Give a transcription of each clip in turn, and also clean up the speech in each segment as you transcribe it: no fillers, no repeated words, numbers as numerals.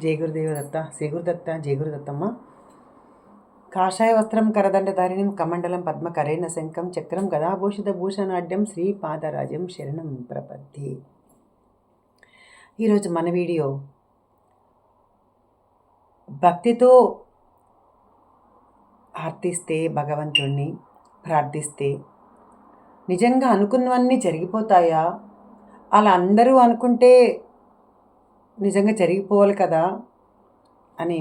జై గురుదేవదత్త శ్రీ గురుదత్త జై గురుదత్తమ్మ. కాషాయ వస్త్రం కరదండధారిణిం కమండలం పద్మకరేణ శంఖం చక్రం గదాభూషిత భూషణాఢ్యం శ్రీపాదరాజం శరణం ప్రపద్ది. ఈరోజు మన వీడియో భక్తితో ఆర్తిస్తే భగవంతుణ్ణి ప్రార్థిస్తే నిజంగా అనుకున్నవన్నీ జరిగిపోతాయా? అలా అందరూ అనుకుంటే నిజంగా జరిగిపోవాలి కదా అని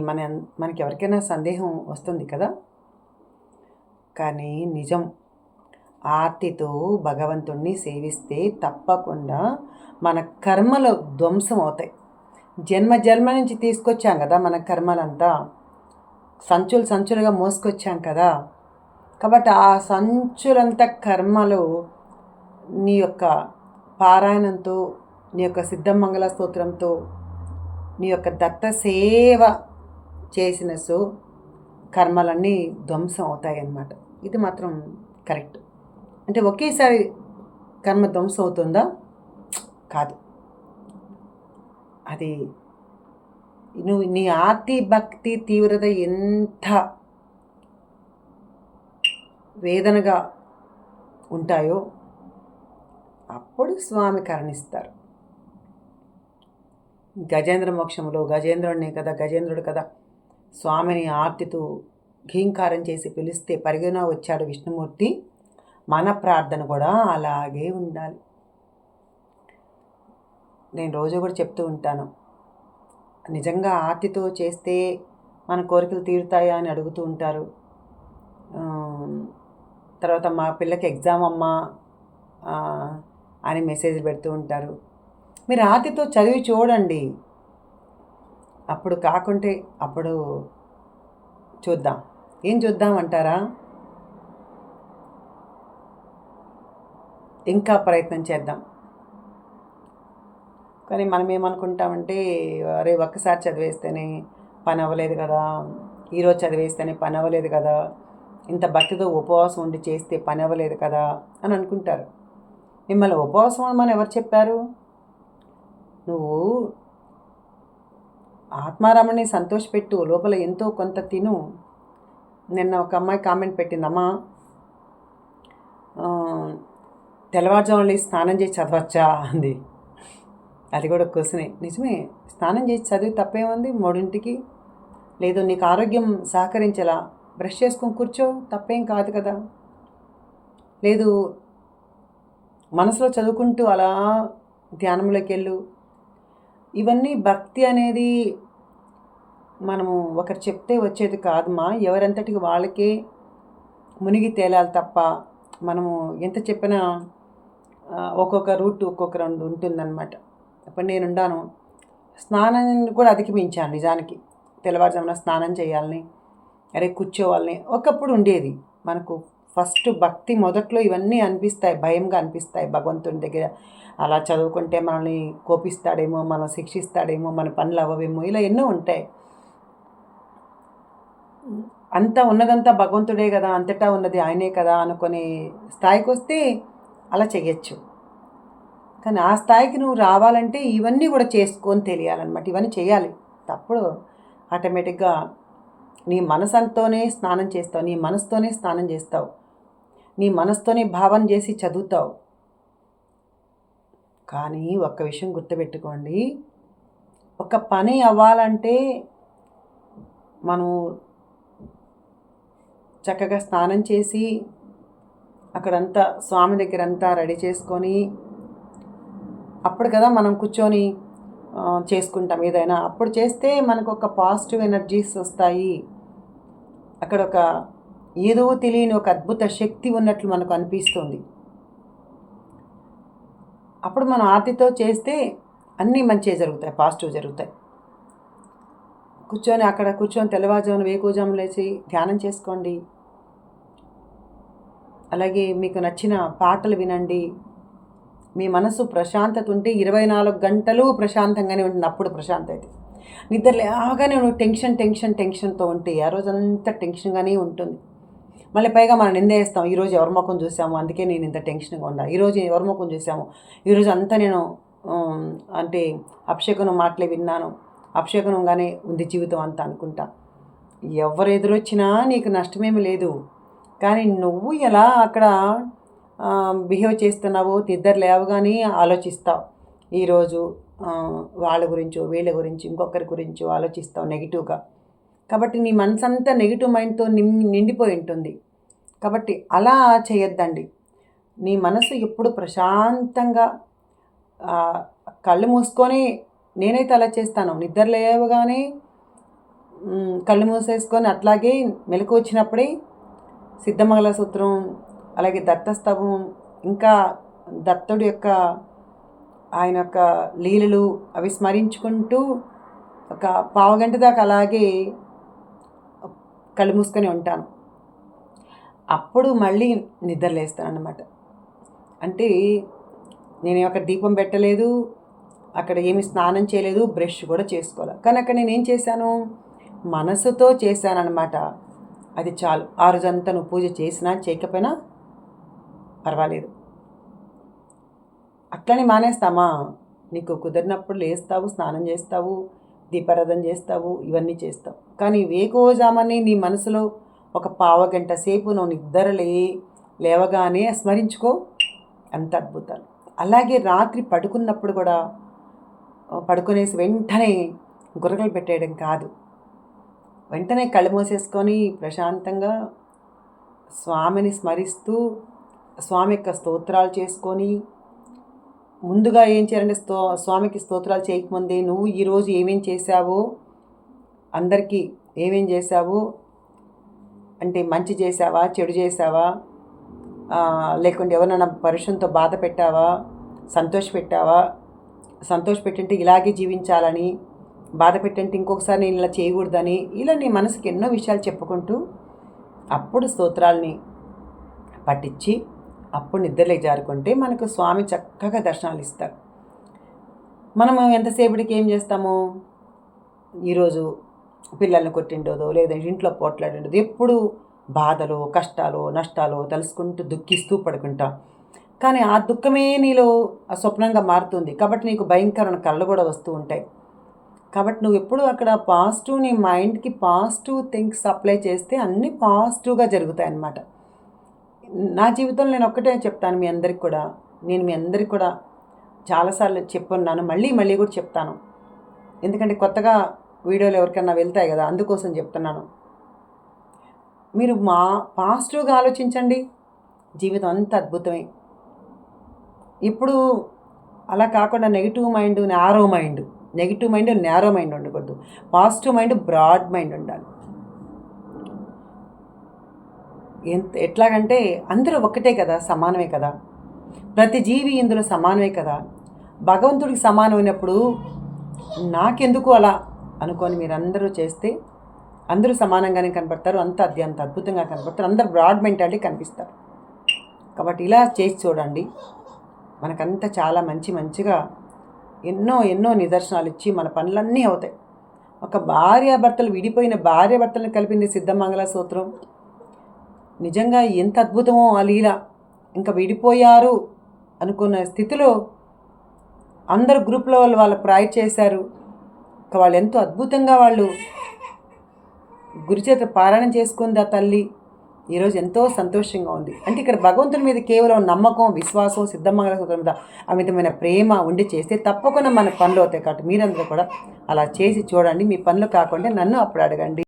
మనకి ఎవరికైనా సందేహం వస్తుంది కదా. కానీ నిజం, ఆర్తితో భగవంతుణ్ణి సేవిస్తే తప్పకుండా మన కర్మలు ధ్వంసం అవుతాయి. జన్మ నుంచి తీసుకొచ్చాం కదా మన కర్మలంతా, సంచులుగా మోసుకొచ్చాం కదా. కాబట్టి ఆ సంచులంతా కర్మలు నీ యొక్క పారాయణంతో, నీ యొక్క సిద్ధమంగళ స్తోత్రంతో, నీ యొక్క దత్త సేవ చేసిన కర్మలన్నీ ధ్వంసం అవుతాయి అన్నమాట. ఇది మాత్రం కరెక్ట్. అంటే ఒకేసారి కర్మ ధ్వంసం అవుతుందా? కాదు. అది నీ ఆర్తి భక్తి తీవ్రత ఎంత వేదనగా ఉంటాయో అప్పుడు స్వామి కరుణిస్తారు. గజేంద్ర మోక్షంలో గజేంద్రుడు కదా స్వామిని ఆర్తితో ఘీంకారం చేసి పిలిస్తే పరిగణ వచ్చాడు విష్ణుమూర్తి. మన ప్రార్థన కూడా అలాగే ఉండాలి. నేను రోజు కూడా చెప్తూ ఉంటాను, నిజంగా ఆర్తితో చేస్తే మన కోరికలు తీరుతాయా అని అడుగుతూ ఉంటారు. తర్వాత మా పిల్లకి ఎగ్జామ్ అమ్మా అని మెసేజ్ పెడుతూ ఉంటారు. మీరు ఆర్తితో చదివి చూడండి, అప్పుడు కాకుంటే అప్పుడు చూద్దాం. ఏం చూద్దాం అంటారా? ఇంకా ప్రయత్నం చేద్దాం. కానీ మనం ఏమనుకుంటామంటే, అరే ఒక్కసారి చదివేస్తేనే పని అవ్వలేదు కదా, ఈరోజు చదివేస్తేనే పని అవ్వలేదు కదా, ఇంత భక్తితో ఉపవాసం ఉండి చేస్తే పని అవ్వలేదు కదా అని అనుకుంటారు. మిమ్మల్ని ఉపవాసం అని ఎవరు చెప్పారు? నువ్వు ఆత్మారాముని సంతోషపెట్టు, లోపల ఎంతో కొంత తిను. నిన్న ఒక అమ్మాయి కామెంట్ పెట్టిందమ్మా, తెల్లవారుజామున స్నానం చేసి చదవచ్చా అంది. అది కూడా క్వశ్చనే. నిజమే, స్నానం చేసి చదివి తప్పేముంది? 3ంటికి లేదు, నీకు ఆరోగ్యం సహకరించేలా బ్రష్ చేసుకొని కూర్చో, తప్పేం కాదు కదా. లేదు, మనసులో చదువుకుంటూ అలా ధ్యానంలోకి వెళ్ళు. ఇవన్నీ భక్తి అనేది మనము ఒకరు చెప్తే వచ్చేది కాదమ్మా. ఎవరంతటికి వాళ్ళకే మునిగి తేలాలి తప్ప మనము ఎంత చెప్పినా ఒక్కొక్క రూట్ ఒక్కొక్క ఉంటుందన్నమాట. ఇప్పుడు నేనుండాను, స్నానం కూడా అధిగమించాను. నిజానికి తెల్లవారుజామున స్నానం చేయాలని, అరే కూర్చోవాలని ఒకప్పుడు ఉండేది. మనకు ఫస్ట్ భక్తి మొదట్లో ఇవన్నీ అనిపిస్తాయి, భయంగా అనిపిస్తాయి. భగవంతుని దగ్గర అలా చదువుకుంటే మనల్ని కోపిస్తాడేమో, మనం శిక్షిస్తాడేమో, మన పనులు అవ్వవేమో, ఇలా ఎన్నో ఉంటాయి. అంతా ఉన్నదంతా భగవంతుడే కదా, అంతటా ఉన్నది ఆయనే కదా అనుకునే స్థాయికి వస్తే అలా చెయ్యొచ్చు. కానీ ఆ స్థాయికి నువ్వు రావాలంటే ఇవన్నీ కూడా చేసుకొని తెలియాలన్నమాట. ఇవన్నీ చేయాలి. తప్పుడు ఆటోమేటిక్గా నీ మనసుతోనే స్నానం చేస్తావు, నీ మనసుతోనే స్నానం చేస్తావు, నీ మనసుతోనే భావన చేసి చదువుతావు. కానీ ఒక్క విషయం గుర్తుపెట్టుకోండి, ఒక పని అవ్వాలంటే మనం చక్కగా స్నానం చేసి అక్కడంతా స్వామి దగ్గర అంతా రెడీ చేసుకొని అప్పుడు కదా మనం కూర్చొని చేసుకుంటాం ఏదైనా. అప్పుడు చేస్తే మనకు ఒక పాజిటివ్ ఎనర్జీస్ వస్తాయి. అక్కడ ఒక ఏదో తెలియని ఒక అద్భుత శక్తి ఉన్నట్లు మనకు అనిపిస్తుంది. అప్పుడు మనం ఆర్తితో చేస్తే అన్నీ మంచిగా జరుగుతాయి, పాజిటివ్ జరుగుతాయి. అక్కడ కూర్చొని తెల్లవారుజామున వేకువజామున లేచి ధ్యానం చేసుకోండి. అలాగే మీకు నచ్చిన పాటలు వినండి. మీ మనసు ప్రశాంతత ఉంటే 24 గంటలు ప్రశాంతంగానే ఉంటుంది. అప్పుడు ప్రశాంతత అయితే నిద్ర లేగానే నువ్వు టెన్షన్తో ఉంటే ఆ రోజంతా టెన్షన్గానే ఉంటుంది. మళ్ళీ పైగా మనం నిందేస్తాం, ఈరోజు ఎవరి ముఖం చూసాము అందుకే నేను ఇంత టెన్షన్గా ఉన్నా, ఈరోజు ఎవరి ముఖం చూసాము, ఈరోజు అంతా నేను అంటే అపశకునం మాటలే విన్నాను, అపశకునంగానే ఉంది జీవితం అంతా అనుకుంటా. ఎవరు ఎదురొచ్చినా నీకు నష్టమేమి లేదు. కానీ నువ్వు ఎలా అక్కడ బిహేవ్ చేస్తున్నావో నిద్ర లేవగానే ఆలోచిస్తావు. ఈరోజు వాళ్ళ గురించో వీళ్ళ గురించి ఇంకొకరి గురించో ఆలోచిస్తావు నెగిటివ్గా. కాబట్టి నీ మనసంతా నెగిటివ్ మైండ్తో నిండిపోయి ఉంటుంది. కాబట్టి అలా చేయొద్దండి. నీ మనసు ఎప్పుడు ప్రశాంతంగా కళ్ళు మూసుకొని, నేనైతే అలా చేస్తాను. నిద్ర లేవగానే కళ్ళు మూసేసుకొని అట్లాగే మెలకు వచ్చినప్పుడే సిద్ధమంగళ సూత్రం, అలాగే దత్తస్తవం, ఇంకా దత్తుడి యొక్క ఆయన యొక్క లీలలు అవి స్మరించుకుంటూ ఒక పావుగంట దాకా అలాగే కళ్ళు మూసుకొని ఉంటాను. అప్పుడు మళ్ళీ నిద్రలేస్తాను అన్నమాట. అంటే నేను అక్కడ దీపం పెట్టలేదు, అక్కడ ఏమి స్నానం చేయలేదు, బ్రష్ కూడా చేసుకోవాలి. కానీ అక్కడ నేనేం చేశాను, మనసుతో చేశానన్నమాట. అది చాలు. ఆ రోజంతా నువ్వు పూజ చేసినా చేయకపోయినా పర్వాలేదు. అట్లని మానేస్తామా? నీకు కుదిరినప్పుడు లేస్తావు, స్నానం చేస్తావు, దీపారాధన చేస్తావు, ఇవన్నీ చేస్తావు. కానీ వేకువజామని నీ మనసులో ఒక పావుగంట సేపు నువ్వు లేవగానే స్మరించుకో. అంత అద్భుతాలు. అలాగే రాత్రి పడుకున్నప్పుడు కూడా పడుకునేసి వెంటనే గురకలు పెట్టేయడం కాదు. వెంటనే కళ్ళు మూసేసుకొని ప్రశాంతంగా స్వామిని స్మరిస్తూ స్వామి యొక్క స్తోత్రాలు చేసుకొని, ముందుగా ఏం చేయాలంటే స్వామికి స్తోత్రాలు చేయకముందే నువ్వు ఈరోజు ఏమేం చేశావో, అందరికీ ఏమేం చేశావు అంటే మంచి చేసావా, చెడు చేసావా, లేకుంటే ఎవరైనా పరుషంతో బాధ పెట్టావా, సంతోష పెట్టంటే ఇలాగే జీవించాలని, బాధ పెట్టంటే ఇంకొకసారి నేను ఇలా చేయకూడదని, ఇలా నీ మనసుకి ఎన్నో విషయాలు చెప్పుకుంటూ అప్పుడు స్తోత్రాలని పట్టించి అప్పుడు నిద్రలేకి జారుకుంటే మనకు స్వామి చక్కగా దర్శనాలు ఇస్తారు. మనము ఎంతసేపటికి ఏం చేస్తాము, ఈరోజు పిల్లల్ని కొట్టిండోదో లేదా ఇంట్లో పోట్లాడిండోదో ఎప్పుడు బాధలు, కష్టాలు, నష్టాలు తలుసుకుంటూ దుఃఖిస్తూ పడుకుంటాం. కానీ ఆ దుఃఖమే నీలో స్వప్నంగా మారుతుంది. కాబట్టి నీకు భయంకరమైన కళ్ళు కూడా వస్తూ ఉంటాయి. కాబట్టి నువ్వు ఎప్పుడు అక్కడ పాజిటివ్, నీ మైండ్కి పాజిటివ్ థింగ్స్ అప్లై చేస్తే అన్నీ పాజిటివ్గా జరుగుతాయి అన్నమాట. నా జీవితంలో నేను ఒక్కటే చెప్తాను మీ అందరికి కూడా, నేను మీ అందరికి కూడా చాలాసార్లు చెప్పున్నాను, మళ్ళీ కూడా చెప్తాను. ఎందుకంటే కొత్తగా వీడియోలు ఎవరికైనా వెళ్తాయి కదా, అందుకోసం చెప్తున్నాను. మీరు పాజిటివ్గా ఆలోచించండి, జీవితం అంత అద్భుతమే. ఇప్పుడు అలా కాకుండా నెగిటివ్ మైండ్ నేరో మైండ్ ఉండకూడదు. పాజిటివ్ మైండ్ బ్రాడ్ మైండ్ ఉండాలి. ఎట్లాగంటే అందరూ ఒక్కటే కదా, సమానమే కదా, ప్రతి జీవి ఇందులో సమానమే కదా. భగవంతుడికి సమానమైనప్పుడు నాకెందుకు అలా అనుకొని మీరందరూ చేస్తే అందరూ సమానంగానే కనపడతారు, అంత అద్భుతంగా కనపడతారు, అందరు బ్రాడ్ మెంటాలిటీ కనిపిస్తారు. కాబట్టి ఇలా చేసి చూడండి, మనకంతా చాలా మంచిగా ఎన్నో నిదర్శనాలు ఇచ్చి మన పనులన్నీ అవుతాయి. ఒక విడిపోయిన భార్యాభర్తలను కలిపింది సిద్ధమంగళ సూత్రం. నిజంగా ఎంత అద్భుతమో ఆ లీల. ఇంకా విడిపోయారు అనుకున్న స్థితిలో అందరు గ్రూప్లో వాళ్ళు ప్రేయర్ చేశారు. ఇంకా వాళ్ళు ఎంతో అద్భుతంగా వాళ్ళు గురుచేత పారాయణం చేసుకుంది ఆ తల్లి. ఈరోజు ఎంతో సంతోషంగా ఉంది. అంటే ఇక్కడ భగవంతుని మీద కేవలం నమ్మకం, విశ్వాసం, సిద్ధమంగళ సూత్రం మీద అమితమైన ప్రేమ ఉండి చేస్తే తప్పకుండా మన పనులు అవుతాయి. కాబట్టి మీరందరూ కూడా అలా చేసి చూడండి. మీ పనులు కాకుండా నన్ను అప్పుడు అడగండి.